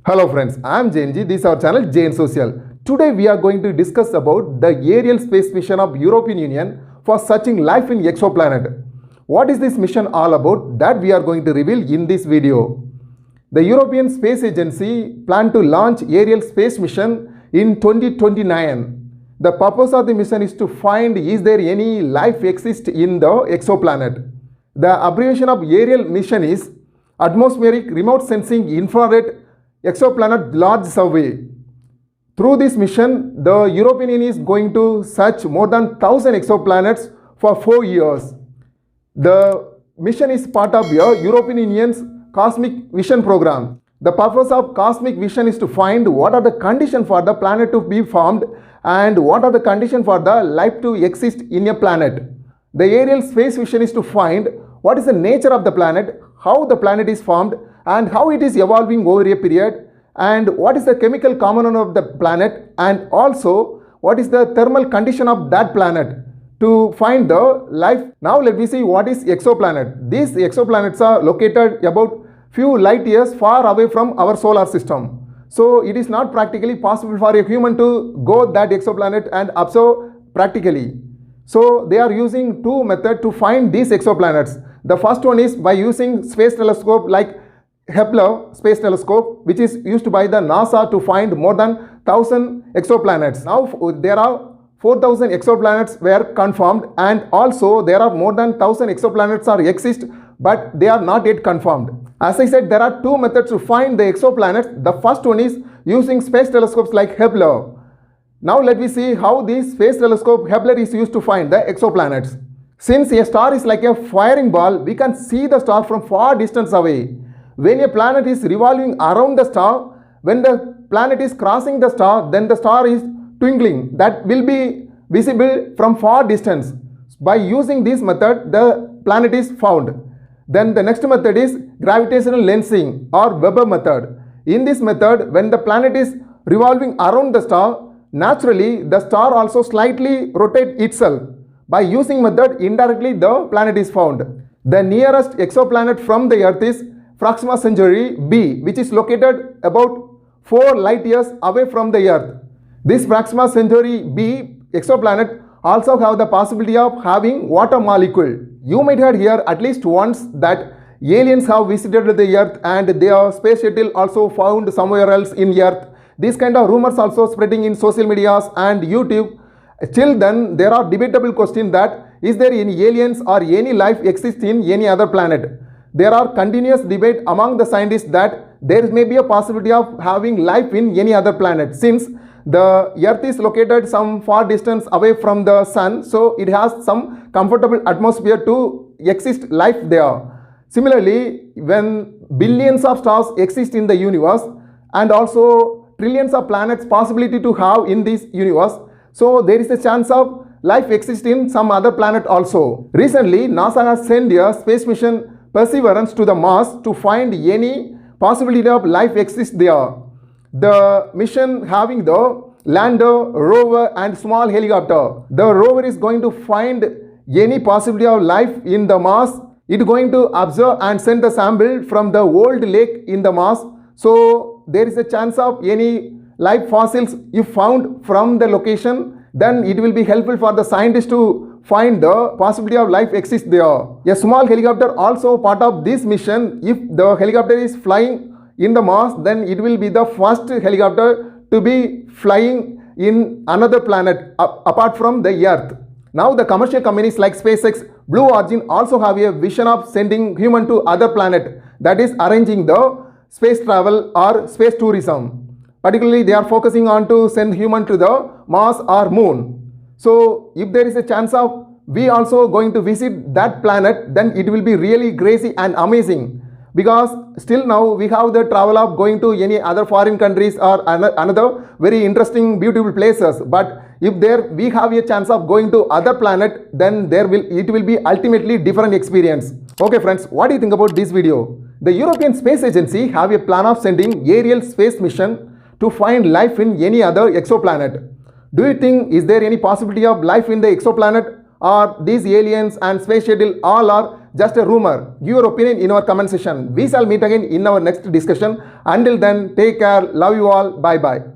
Hello friends, I am JNG. This is our channel JN Social. Today we are going to discuss about the aerial space mission of European Union for searching life in exoplanet. What is this mission all about? That we are going to reveal in this video. The European Space Agency plan to launch aerial space mission in 2029. The purpose of the mission is to find is there any life exist in the exoplanet. The abbreviation of aerial mission is Atmospheric Remote Sensing Infrared Exoplanet Large Survey. Through this mission, the European Union is going to search more than 1,000 exoplanets for 4 years. The mission is part of the European Union's Cosmic Vision program. The purpose of Cosmic Vision is to find what are the conditions for the planet to be formed and what are the conditions for the life to exist in a planet. The aerial space mission is to find what is the nature of the planet, how the planet is formed, and how it is evolving over a period, and what is the chemical component of the planet, and also what is the thermal condition of that planet to find the life. Now let me see what is exoplanet. These exoplanets are located about few light years far away from our solar system. So it is not practically possible for a human to go that exoplanet and observe practically. So they are using two methods to find these exoplanets. The first one is by using space telescope like Kepler Space Telescope, which is used by the NASA to find more than 1,000 exoplanets. Now there are 4,000 exoplanets were confirmed, and also there are more than 1,000 exoplanets are exist, but they are not yet confirmed. As I said, there are two methods to find the exoplanets. The first one is using space telescopes like Kepler. Now let me see how this space telescope Kepler is used to find the exoplanets. Since a star is like a firing ball, we can see the star from far distance away. When a planet is revolving around the star, when the planet is crossing the star, then the star is twinkling. That will be visible from far distance. By using this method, the planet is found. Then the next method is gravitational lensing or Weber method. In this method, when the planet is revolving around the star, naturally the star also slightly rotates itself. By using method, indirectly the planet is found. The nearest exoplanet from the Earth is Proxima Centauri b, which is located about 4 light years away from the Earth. This Proxima Centauri b exoplanet also have the possibility of having water molecule. You might have heard at least once that aliens have visited the Earth and their space shuttle also found somewhere else in Earth. These kind of rumors also spreading in social medias and YouTube. Till then, there are debatable questions that is there any aliens or any life exists in any other planet. There are continuous debate among the scientists that there may be a possibility of having life in any other planet, since the Earth is located some far distance away from the sun, so it has some comfortable atmosphere to exist life there. Similarly, when billions of stars exist in the universe and also trillions of planets possibility to have in this universe, so there is a chance of life exist in some other planet also. Recently, NASA has sent a space mission Perseverance to the Mars to find any possibility of life exists there. The mission having the lander, rover and small helicopter. The rover is going to find any possibility of life in the Mars. It is going to observe and send the sample from the old lake in the Mars. So there is a chance of any life fossils if found from the location, then it will be helpful for the scientists to find the possibility of life exists there. A small helicopter also part of this mission. If the helicopter is flying in the Mars, then it will be the first helicopter to be flying in another planet apart from the Earth. Now the commercial companies like SpaceX, Blue Origin also have a vision of sending human to other planet, that is arranging the space travel or space tourism. Particularly they are focusing on to send human to the Mars or Moon. So if there is a chance of we also going to visit that planet, then it will be really crazy and amazing, because still now we have the travel of going to any other foreign countries or another very interesting beautiful places, but if there we have a chance of going to other planet, then it will be ultimately different experience. Okay friends, what do you think about this video? The European Space Agency have a plan of sending aerial space mission to find life in any other exoplanet. Do you think is there any possibility of life in the exoplanet, or these aliens and space shuttle all are just a rumor? Give your opinion in our comment section. We shall meet again in our next discussion. Until then, take care. Love you all. Bye bye.